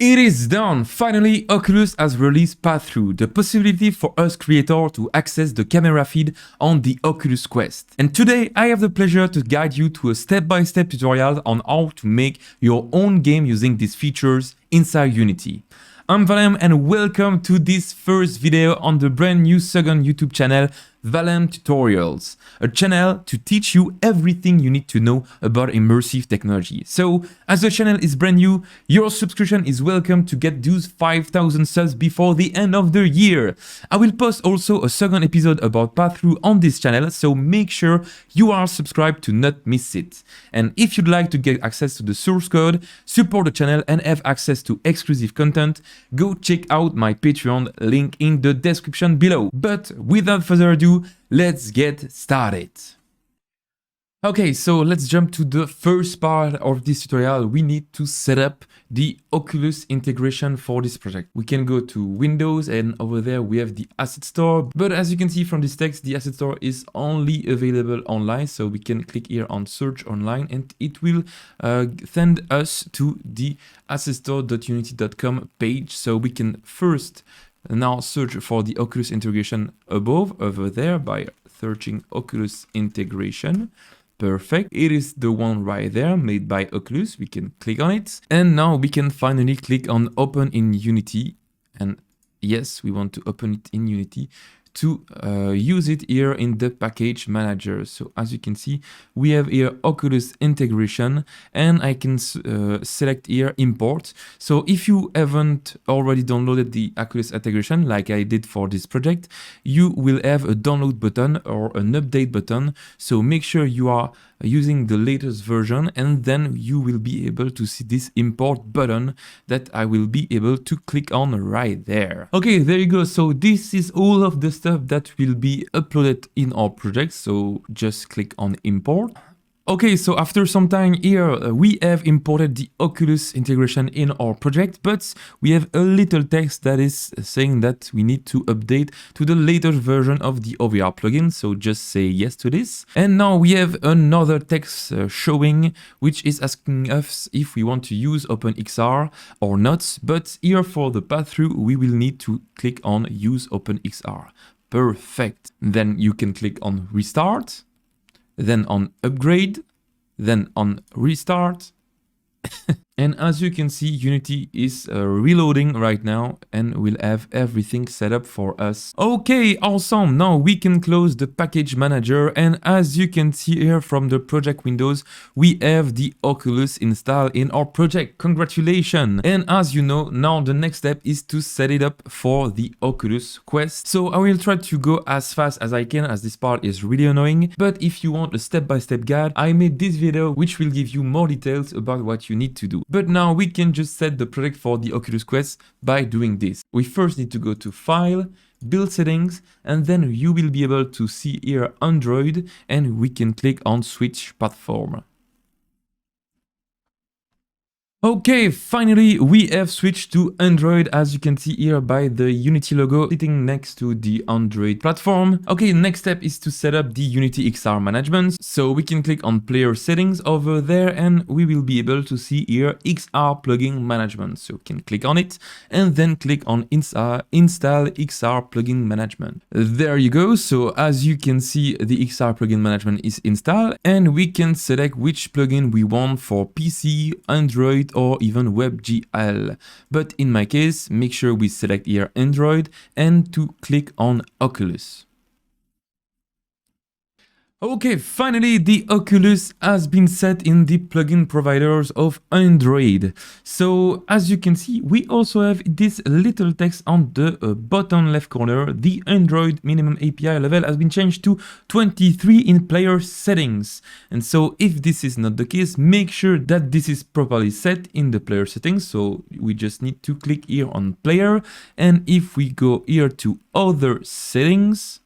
It is done! Finally, Oculus has released Passthrough, the possibility for us creators to access the camera feed on the Oculus Quest. And today, I have the pleasure to guide you to a step-by-step tutorial on how to make your own game using these features inside Unity. I'm Valem and welcome to this first video on the brand new second YouTube channel, Valem Tutorials, a channel to teach you everything you need to know about immersive technology. So, as the channel is brand new, your subscription is welcome to get those 5,000 subs before the end of the year. I will post also a second episode about Passthrough on this channel, so make sure you are subscribed to not miss it. And if you'd like to get access to the source code, support the channel and have access to exclusive content, go check out my Patreon, link in the description below. But without further ado, let's get started. Okay, so let's jump to the first part of this tutorial. We need to set up the Oculus integration for this project. We can go to Windows and over there we have the asset store. But as you can see from this text, the asset store is only available online. So we can click here on search online and it will send us to the assetstore.unity.com page. So we can first now search for the Oculus integration above over there by searching Oculus integration. Perfect. It is the one right there made by Oculus. We can click on it. And now we can finally click on open in Unity. And yes, we want to open it in Unity to use it here in the package manager. So as you can see, we have here Oculus integration and I can select here import. So if you haven't already downloaded the Oculus integration like I did for this project, you will have a download button or an update button. So make sure you are using the latest version and then you will be able to see this import button that I will be able to click on right there. Okay, there you go. So this is all of the stuff that will be uploaded in our project. So just click on import. Okay, so after some time here, we have imported the Oculus integration in our project, but we have a little text that is saying that we need to update to the latest version of the OVR plugin. So just say yes to this. And now we have another text showing, which is asking us if we want to use OpenXR or not. But here for the pass-through, we will need to click on use OpenXR. Perfect. Then you can click on restart. Then on upgrade, then on restart. And as you can see, Unity is reloading right now and will have everything set up for us. Okay, awesome. Now we can close the package manager. And as you can see here from the project windows, we have the Oculus installed in our project. Congratulations. And as you know, now the next step is to set it up for the Oculus Quest. So I will try to go as fast as I can as this part is really annoying. But if you want a step-by-step guide, I made this video which will give you more details about what you need to do. But now we can just set the project for the Oculus Quest by doing this. We first need to go to File, Build Settings, and then you will be able to see here Android, and we can click on Switch Platform. Okay, finally we have switched to Android, as you can see here by the Unity logo sitting next to the Android platform. Okay, next step is to set up the Unity XR management. So we can click on player settings over there and we will be able to see here XR plugin management. So we can click on it and then click on install XR plugin management. There you go. So as you can see, the XR plugin management is installed and we can select which plugin we want for PC, Android, or even WebGL. But in my case, make sure we select here Android and to click on Oculus. Okay, finally the Oculus has been set in the plugin providers of Android. So as you can see, we also have this little text on the bottom left corner. The Android minimum API level has been changed to 23 in player settings. And so if this is not the case, make sure that this is properly set in the player settings. So we just need to click here on player. And if we go here to other settings,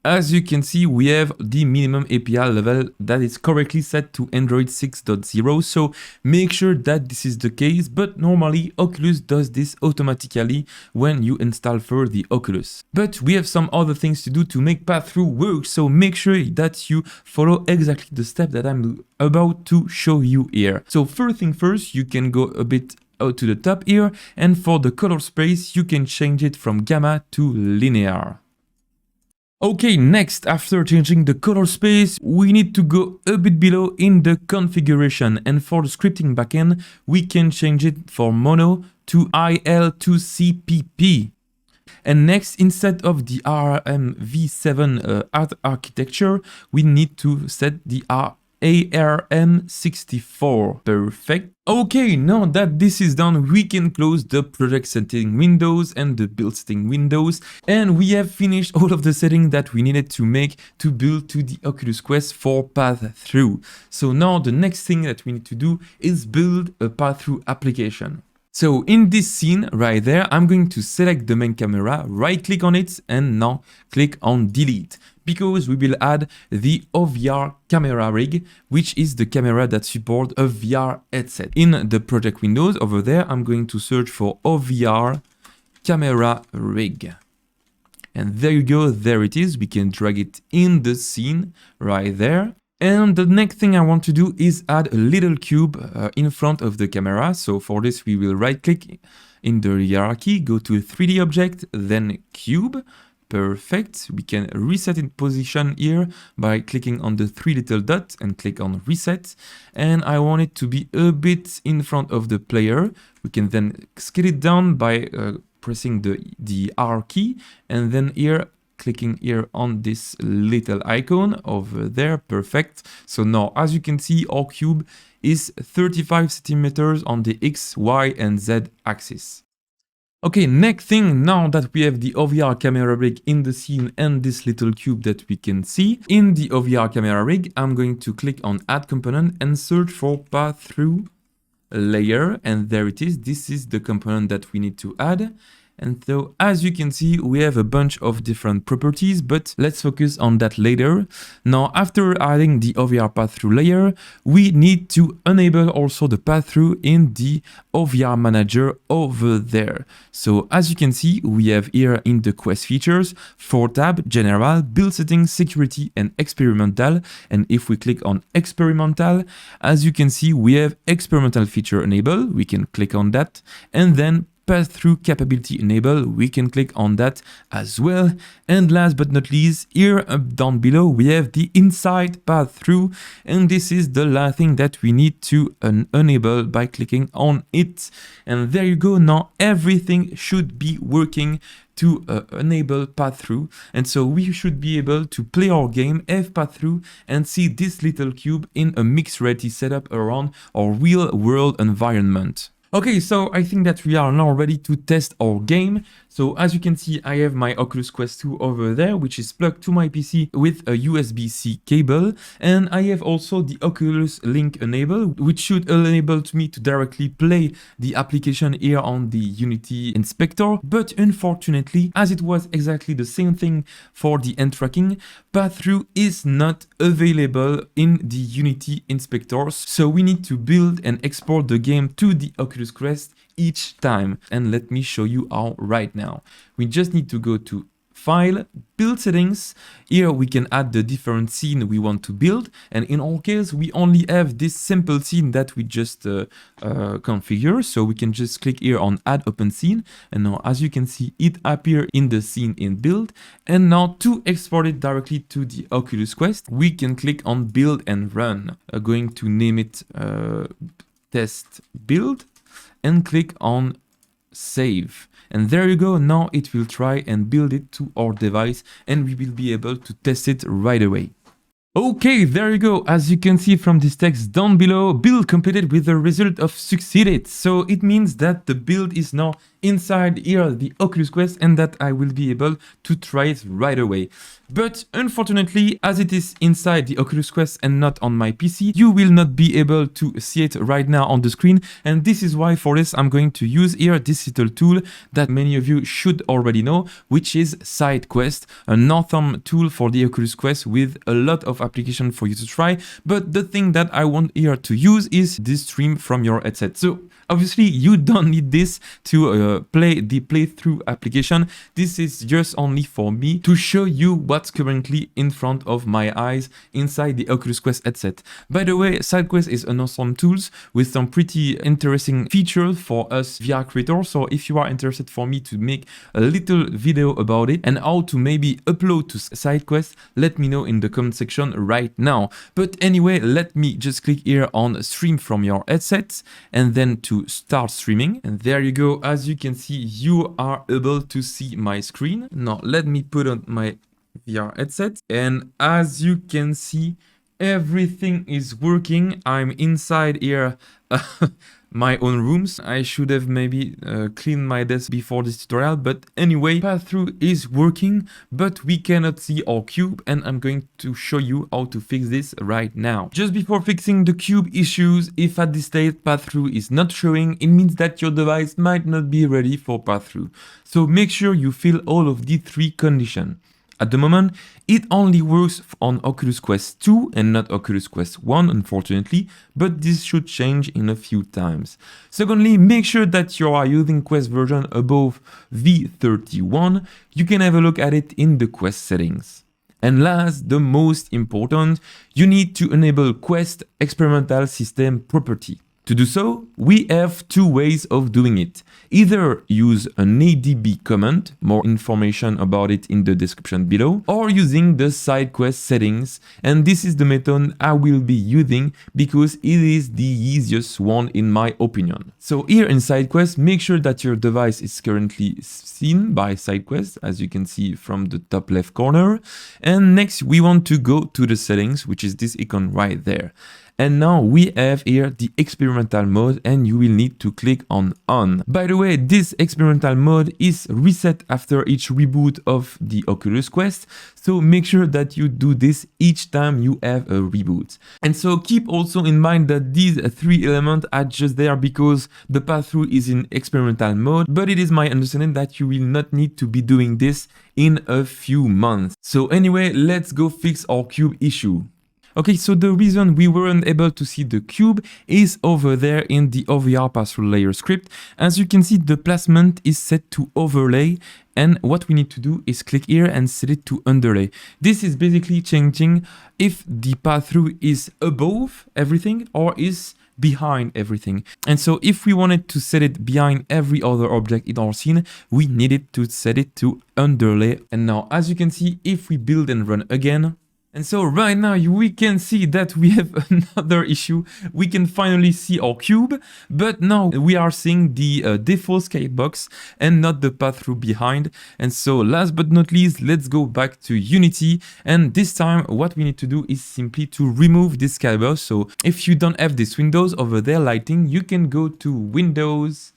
as you can see, we have the minimum API level that is correctly set to Android 6.0, so make sure that this is the case, but normally Oculus does this automatically when you install for the Oculus. But we have some other things to do to make Passthrough work, so make sure that you follow exactly the step that I'm about to show you here. So first thing first, you can go a bit to the top here, and for the color space you can change it from gamma to linear. Okay, next, after changing the color space, we need to go a bit below in the configuration, and for the scripting backend, we can change it from mono to IL to CPP. And next, instead of the ARM v7 architecture, we need to set the ARM64. Perfect. Okay, now that this is done, we can close the project setting windows and the build setting windows, and we have finished all of the settings that we needed to make to build to the Oculus Quest for Passthrough. So now the next thing that we need to do is build a Passthrough application. So in this scene right there, I'm going to select the main camera, right click on it, and now click on delete, because we will add the OVR camera rig, which is the camera that supports a VR headset. In the project windows over there, I'm going to search for OVR camera rig. And there you go, there it is. We can drag it in the scene right there. And the next thing I want to do is add a little cube in front of the camera. So for this, we will right click in the hierarchy, go to 3D object, then cube. Perfect. We can reset in position here by clicking on the 3 little dots and click on reset. And I want it to be a bit in front of the player. We can then scale it down by pressing the R key, and then here clicking here on this little icon over there. Perfect. So now, as you can see, our cube is 35 centimeters on the X, Y, and Z axis. Okay, next thing, now that we have the OVR camera rig in the scene and this little cube that we can see, in the OVR camera rig, I'm going to click on Add Component and search for Passthrough layer, and there it is. This is the component that we need to add. And so, as you can see, we have a bunch of different properties, but let's focus on that later. Now, after adding the OVR path-through layer, we need to enable also the path-through in the OVR manager over there. So, as you can see, we have here in the Quest features, 4 tabs, General, Build Settings, Security, and Experimental. And if we click on Experimental, as you can see, we have Experimental feature enable. We can click on that, and then Pass-through capability enable, we can click on that as well. And last but not least, here down below we have the inside pass-through, and this is the last thing that we need to enable by clicking on it. And there you go, now everything should be working to enable pass-through, and so we should be able to play our game, have pass-through, and see this little cube in a mixed reality setup around our real world environment. Okay, so I think that we are now ready to test our game. So as you can see, I have my Oculus Quest 2 over there, which is plugged to my PC with a USB-C cable. And I have also the Oculus Link enabled, which should enable me to directly play the application here on the Unity Inspector. But unfortunately, as it was exactly the same thing for the hand tracking, pass-through is not available in the Unity Inspector. So we need to build and export the game to the Oculus Quest each time, and let me show you how right now. We just need to go to File, Build Settings. Here we can add the different scene we want to build, and in our case we only have this simple scene that we just configure, so we can just click here on Add Open Scene, and now as you can see it appears in the scene in Build. And now to export it directly to the Oculus Quest, we can click on Build and Run. Going to name it Test Build, and click on Save. And there you go, now it will try and build it to our device, and we will be able to test it right away. Okay, there you go. As you can see from this text down below, build completed with the result of succeeded. So it means that the build is now inside here the Oculus Quest, and that I will be able to try it right away. But unfortunately, as it is inside the Oculus Quest and not on my PC, you will not be able to see it right now on the screen. And this is why for this I'm going to use here this little tool that many of you should already know, which is SideQuest, an awesome tool for the Oculus Quest with a lot of application for you to try. But the thing that I want here to use is this stream from your headset. So Obviously, you don't need this to play the playthrough application. This is just only for me to show you what's currently in front of my eyes inside the Oculus Quest headset. By the way, SideQuest is an awesome tool with some pretty interesting features for us VR creators. So if you are interested for me to make a little video about it and how to maybe upload to SideQuest, let me know in the comment section right now. But anyway, let me just click here on stream from your headset and then to start streaming, and there you go. As you can see, you are able to see my screen. Now let me put on my VR headset, and as you can see, everything is working. I'm inside here my own rooms. I should have maybe cleaned my desk before this tutorial, but anyway, Passthrough is working, but we cannot see our cube, and I'm going to show you how to fix this right now. Just before fixing the cube issues, if at this state Passthrough is not showing, it means that your device might not be ready for Passthrough. So make sure you fill all of the 3 conditions. At the moment, it only works on Oculus Quest 2 and not Oculus Quest 1, unfortunately, but this should change in a few times. Secondly, make sure that you are using Quest version above V31. You can have a look at it in the Quest settings. And last, the most important, you need to enable Quest experimental system property. To do so, we have 2 ways of doing it. Either use an ADB command, more information about it in the description below, or using the SideQuest settings, and this is the method I will be using because it is the easiest one in my opinion. So here in SideQuest, make sure that your device is currently seen by SideQuest, as you can see from the top left corner, and next we want to go to the settings, which is this icon right there. And now we have here the experimental mode, and you will need to click on on. By the way, this experimental mode is reset after each reboot of the Oculus Quest, so make sure that you do this each time you have a reboot. And so keep also in mind that these 3 elements are just there because the Passthrough is in experimental mode, but it is my understanding that you will not need to be doing this in a few months. So anyway, let's go fix our cube issue. Okay, so the reason we weren't able to see the cube is over there in the OVR Passthrough layer script. As you can see, the placement is set to overlay, and what we need to do is click here and set it to underlay. This is basically changing if the Passthrough is above everything or is behind everything. And so if we wanted to set it behind every other object in our scene, we needed to set it to underlay. And now, as you can see, if we build and run again, and so right now we can see that we have another issue. We can finally see our cube, but now we are seeing the default skybox and not the Passthrough behind. And so last but not least, let's go back to Unity. And this time what we need to do is simply to remove this skybox. So if you don't have this Windows over there lighting, you can go to Windows,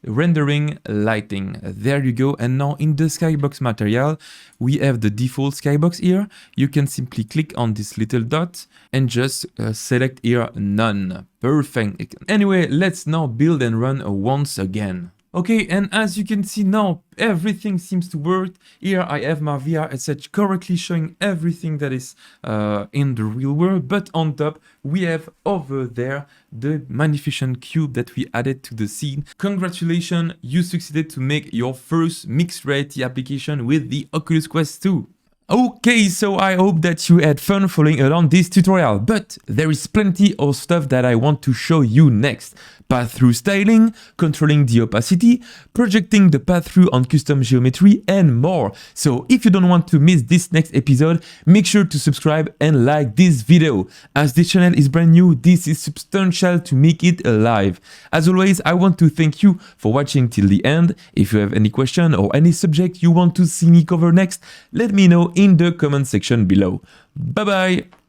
rendering, lighting. There you go. And now in the skybox material, we have the default skybox here. You can simply click on this little dot and just select here none. Perfect. Anyway, let's now build and run once again. Okay, and as you can see now, everything seems to work. Here I have my VR headset correctly showing everything that is in the real world, but on top we have over there the magnificent cube that we added to the scene. Congratulations, you succeeded to make your first mixed reality application with the Oculus Quest 2. Okay, so I hope that you had fun following along this tutorial, but there is plenty of stuff that I want to show you next. Passthrough styling, controlling the opacity, projecting the Passthrough on custom geometry, and more. So if you don't want to miss this next episode, make sure to subscribe and like this video. As this channel is brand new, this is substantial to make it alive. As always, I want to thank you for watching till the end. If you have any question or any subject you want to see me cover next, let me know in the comment section below. Bye bye!